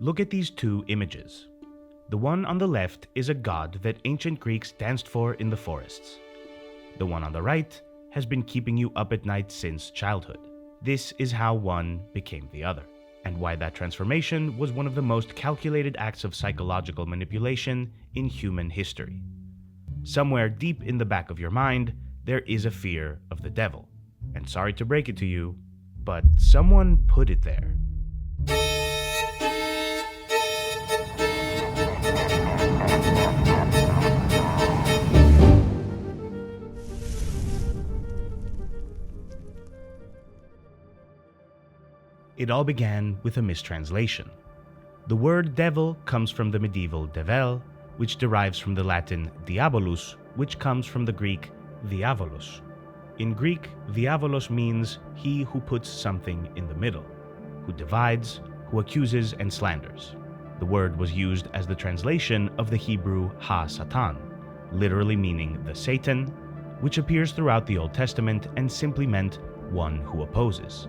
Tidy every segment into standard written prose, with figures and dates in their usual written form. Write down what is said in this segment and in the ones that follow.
Look at these two images. The one on the left is a god that ancient Greeks danced for in the forests. The one on the right has been keeping you up at night since childhood. This is how one became the other, and why that transformation was one of the most calculated acts of psychological manipulation in human history. Somewhere deep in the back of your mind, there is a fear of the devil. And sorry to break it to you, but someone put it there. It all began with a mistranslation. The word devil comes from the medieval devel, which derives from the Latin diabolus, which comes from the Greek diabolos. In Greek, diabolos means he who puts something in the middle, who divides, who accuses and slanders. The word was used as the translation of the Hebrew ha-Satan, literally meaning the Satan, which appears throughout the Old Testament and simply meant one who opposes,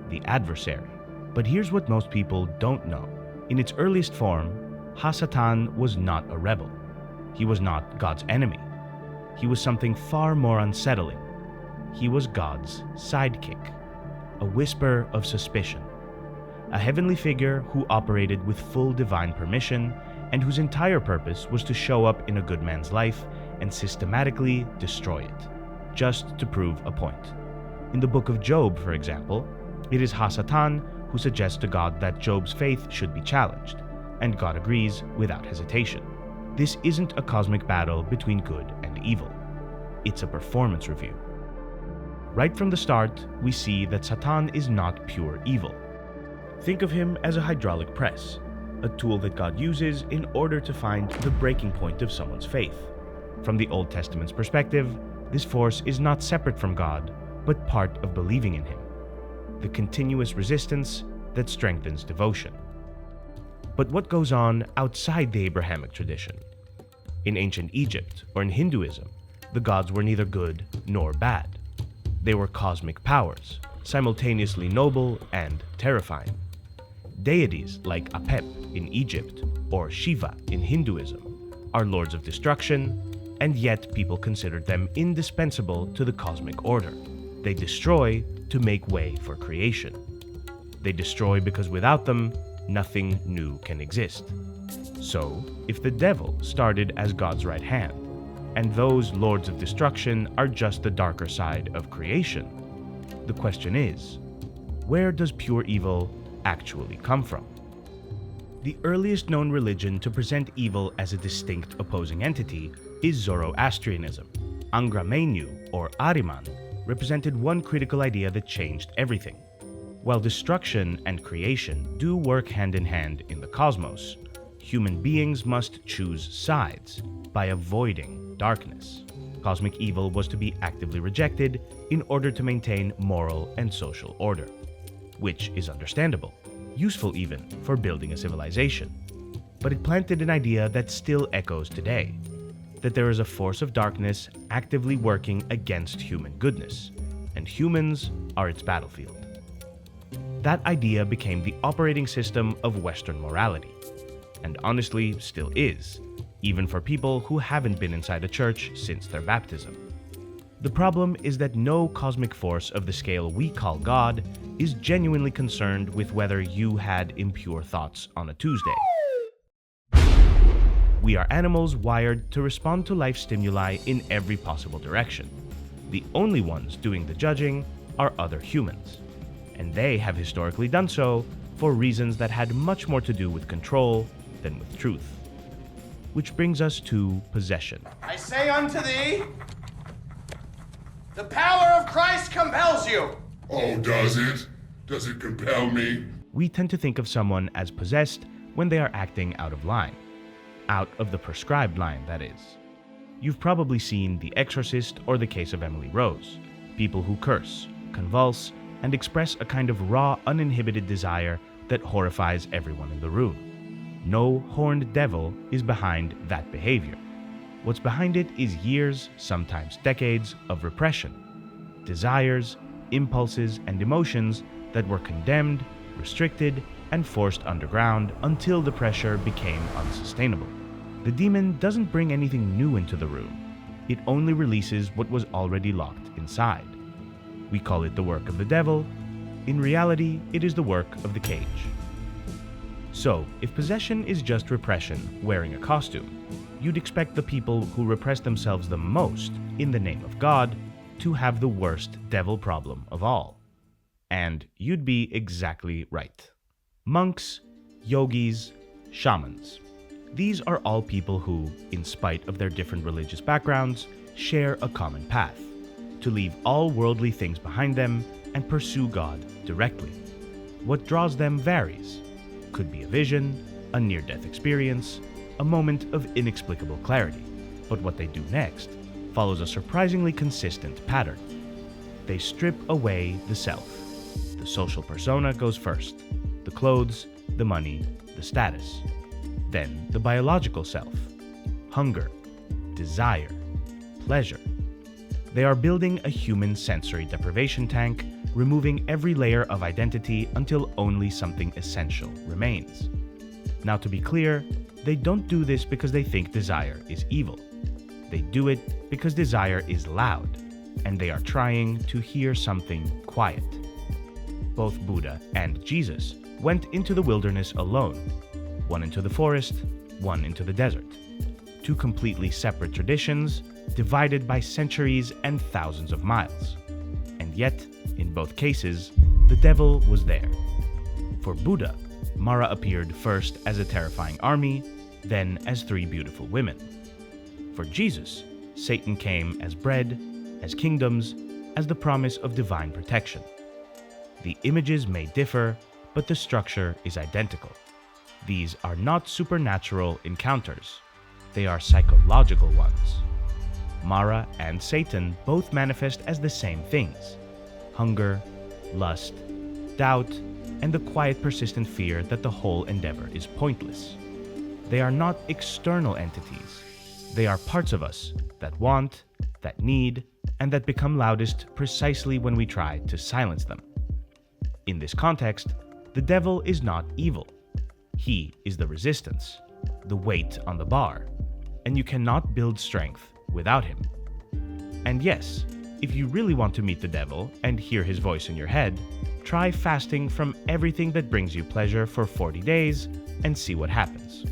the adversary. But here's what most people don't know. In its earliest form, ha-Satan was not a rebel. He was not God's enemy. He was something far more unsettling. He was God's sidekick, a whisper of suspicion, a heavenly figure who operated with full divine permission and whose entire purpose was to show up in a good man's life and systematically destroy it, just to prove a point. In the book of Job, for example, it is ha-Satan who suggests to God that Job's faith should be challenged, and God agrees without hesitation. This isn't a cosmic battle between good and evil. It's a performance review. Right from the start, we see that Satan is not pure evil. Think of him as a hydraulic press, a tool that God uses in order to find the breaking point of someone's faith. From the Old Testament's perspective, this force is not separate from God, but part of believing in him, the continuous resistance that strengthens devotion. But what goes on outside the Abrahamic tradition? In ancient Egypt or in Hinduism, the gods were neither good nor bad. They were cosmic powers, simultaneously noble and terrifying. Deities like Apep in Egypt or Shiva in Hinduism are lords of destruction, and yet people considered them indispensable to the cosmic order. They destroy to make way for creation. They destroy because without them, nothing new can exist. So, if the devil started as God's right hand, and those lords of destruction are just the darker side of creation, the question is, where does pure evil actually come from? The earliest known religion to present evil as a distinct opposing entity is Zoroastrianism. Angra Mainyu, or Ahriman, represented one critical idea that changed everything. While destruction and creation do work hand in hand in the cosmos, human beings must choose sides by avoiding darkness. Cosmic evil was to be actively rejected in order to maintain moral and social order, which is understandable, useful even for building a civilization. But it planted an idea that still echoes today, that there is a force of darkness actively working against human goodness, and humans are its battlefield. That idea became the operating system of Western morality, and honestly still is, even for people who haven't been inside a church since their baptism. The problem is that no cosmic force of the scale we call God is genuinely concerned with whether you had impure thoughts on a Tuesday. We are animals wired to respond to life stimuli in every possible direction. The only ones doing the judging are other humans, and they have historically done so for reasons that had much more to do with control than with truth. Which brings us to possession. I say unto thee, the power of Christ compels you. Oh, does it? Does it compel me? We tend to think of someone as possessed when they are acting out of line. Out of the prescribed line, that is. You've probably seen The Exorcist or The Case of Emily Rose. People who curse, convulse, and express a kind of raw, uninhibited desire that horrifies everyone in the room. No horned devil is behind that behavior. What's behind it is years, sometimes decades, of repression. Desires, impulses, and emotions that were condemned, restricted, and forced underground until the pressure became unsustainable. The demon doesn't bring anything new into the room. It only releases what was already locked inside. We call it the work of the devil. In reality, it is the work of the cage. So, if possession is just repression wearing a costume, you'd expect the people who repress themselves the most in the name of God to have the worst devil problem of all. And you'd be exactly right. Monks, yogis, shamans. These are all people who, in spite of their different religious backgrounds, share a common path: to leave all worldly things behind them and pursue God directly. What draws them varies. Could be a vision, a near-death experience, a moment of inexplicable clarity. But what they do next follows a surprisingly consistent pattern. They strip away the self. The social persona goes first: the clothes, the money, the status. Then the biological self: hunger, desire, pleasure. They are building a human sensory deprivation tank, removing every layer of identity until only something essential remains. Now, to be clear, they don't do this because they think desire is evil. They do it because desire is loud, and they are trying to hear something quiet. Both Buddha and Jesus went into the wilderness alone, one into the forest, one into the desert. Two completely separate traditions, divided by centuries and thousands of miles. And yet, in both cases, the devil was there. For Buddha, Mara appeared first as a terrifying army, then as 3 beautiful women. For Jesus, Satan came as bread, as kingdoms, as the promise of divine protection. The images may differ, but the structure is identical. These are not supernatural encounters. They are psychological ones. Mara and Satan both manifest as the same things: hunger, lust, doubt, and the quiet persistent fear that the whole endeavor is pointless. They are not external entities. They are parts of us that want, that need, and that become loudest precisely when we try to silence them. In this context, the devil is not evil. He is the resistance, the weight on the bar, and you cannot build strength without him. And yes, if you really want to meet the devil and hear his voice in your head, try fasting from everything that brings you pleasure for 40 days and see what happens.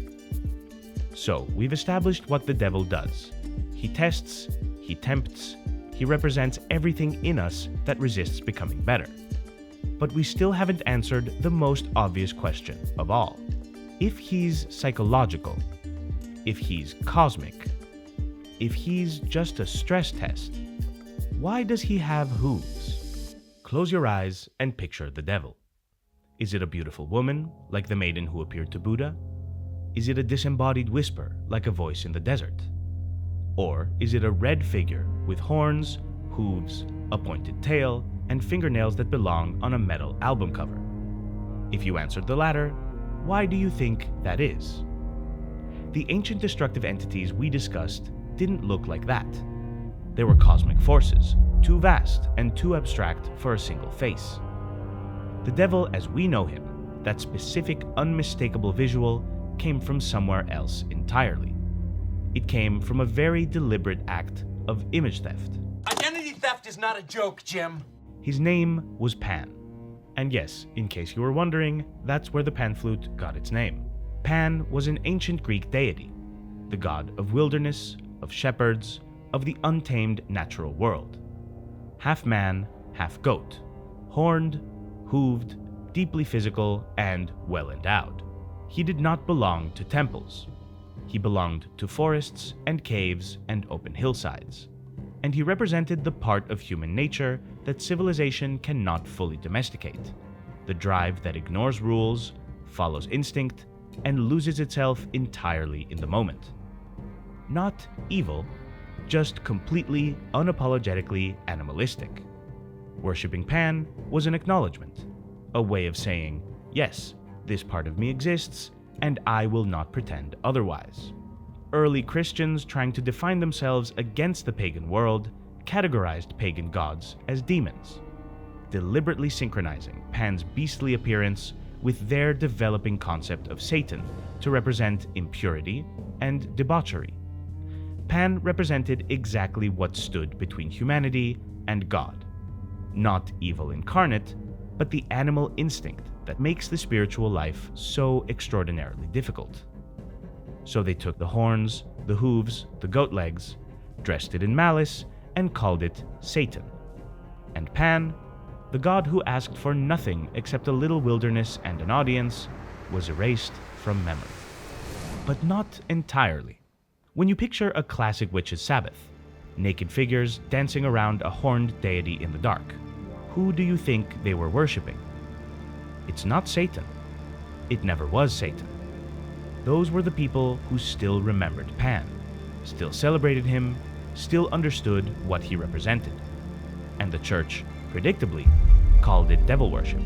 So, we've established what the devil does. He tests, he tempts, he represents everything in us that resists becoming better. But we still haven't answered the most obvious question of all. If he's psychological, if he's cosmic, if he's just a stress test, why does he have hooves? Close your eyes and picture the devil. Is it a beautiful woman, like the maiden who appeared to Buddha? Is it a disembodied whisper, like a voice in the desert? Or is it a red figure with horns, hooves, a pointed tail, and fingernails that belong on a metal album cover? If you answered the latter, why do you think that is? The ancient destructive entities we discussed didn't look like that. They were cosmic forces, too vast and too abstract for a single face. The devil as we know him, that specific, unmistakable visual, came from somewhere else entirely. It came from a very deliberate act of image theft. Identity theft is not a joke, Jim. His name was Pan. And yes, in case you were wondering, that's where the pan flute got its name. Pan was an ancient Greek deity, the god of wilderness, of shepherds, of the untamed natural world. Half man, half goat, horned, hooved, deeply physical, and well endowed. He did not belong to temples. He belonged to forests and caves and open hillsides. And he represented the part of human nature that civilization cannot fully domesticate, the drive that ignores rules, follows instinct, and loses itself entirely in the moment. Not evil, just completely, unapologetically animalistic. Worshipping Pan was an acknowledgement, a way of saying, yes, this part of me exists, and I will not pretend otherwise. Early Christians trying to define themselves against the pagan world categorized pagan gods as demons, deliberately synchronizing Pan's beastly appearance with their developing concept of Satan to represent impurity and debauchery. Pan represented exactly what stood between humanity and God. Not evil incarnate, but the animal instinct that makes the spiritual life so extraordinarily difficult. So they took the horns, the hooves, the goat legs, dressed it in malice, and called it Satan. And Pan, the god who asked for nothing except a little wilderness and an audience, was erased from memory. But not entirely. When you picture a classic witch's Sabbath, naked figures dancing around a horned deity in the dark, who do you think they were worshipping? It's not Satan. It never was Satan. Those were the people who still remembered Pan, still celebrated him, still understood what he represented. And the church, predictably, called it devil worship.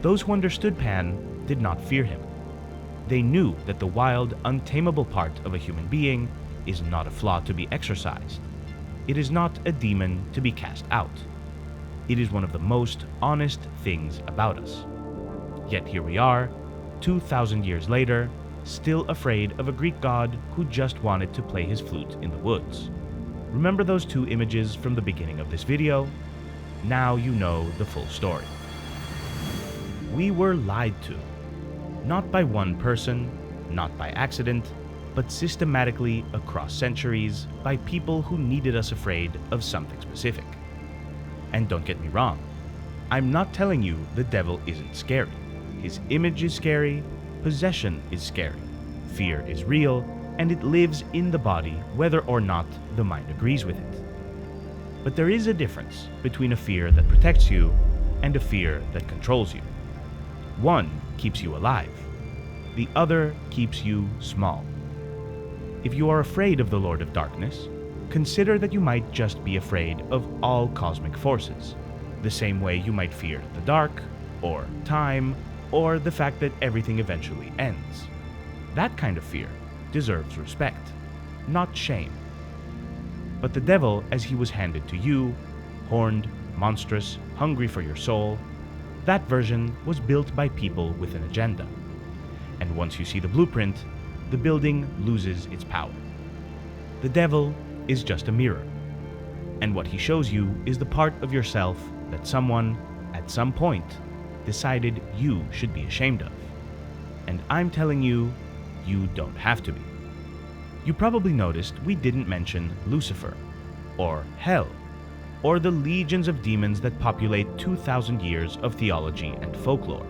Those who understood Pan did not fear him. They knew that the wild, untamable part of a human being is not a flaw to be exorcised. It is not a demon to be cast out. It is one of the most honest things about us. Yet here we are, 2,000 years later, still afraid of a Greek god who just wanted to play his flute in the woods. Remember those two images from the beginning of this video? Now you know the full story. We were lied to. Not by one person, not by accident, but systematically across centuries by people who needed us afraid of something specific. And don't get me wrong, I'm not telling you the devil isn't scary. His image is scary, possession is scary, fear is real, and it lives in the body whether or not the mind agrees with it. But there is a difference between a fear that protects you and a fear that controls you. One keeps you alive, the other keeps you small. If you are afraid of the Lord of Darkness, consider that you might just be afraid of all cosmic forces, the same way you might fear the dark, or time, or the fact that everything eventually ends. That kind of fear deserves respect, not shame. But the devil, as he was handed to you, horned, monstrous, hungry for your soul, that version was built by people with an agenda. And once you see the blueprint, the building loses its power. The devil is just a mirror, and what he shows you is the part of yourself that someone, at some point, decided you should be ashamed of. And I'm telling you, you don't have to be. You probably noticed we didn't mention Lucifer, or hell, or the legions of demons that populate 2,000 years of theology and folklore.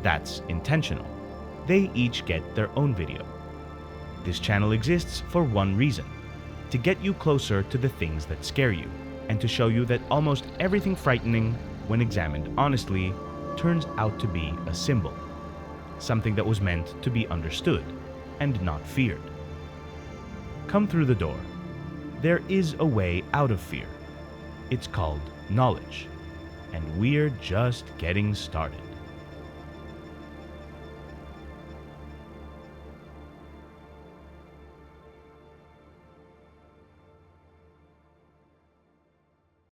That's intentional. They each get their own video. This channel exists for one reason: to get you closer to the things that scare you, and to show you that almost everything frightening, when examined honestly, turns out to be a symbol, something that was meant to be understood and not feared. Come through the door. There is a way out of fear. It's called knowledge, and we're just getting started.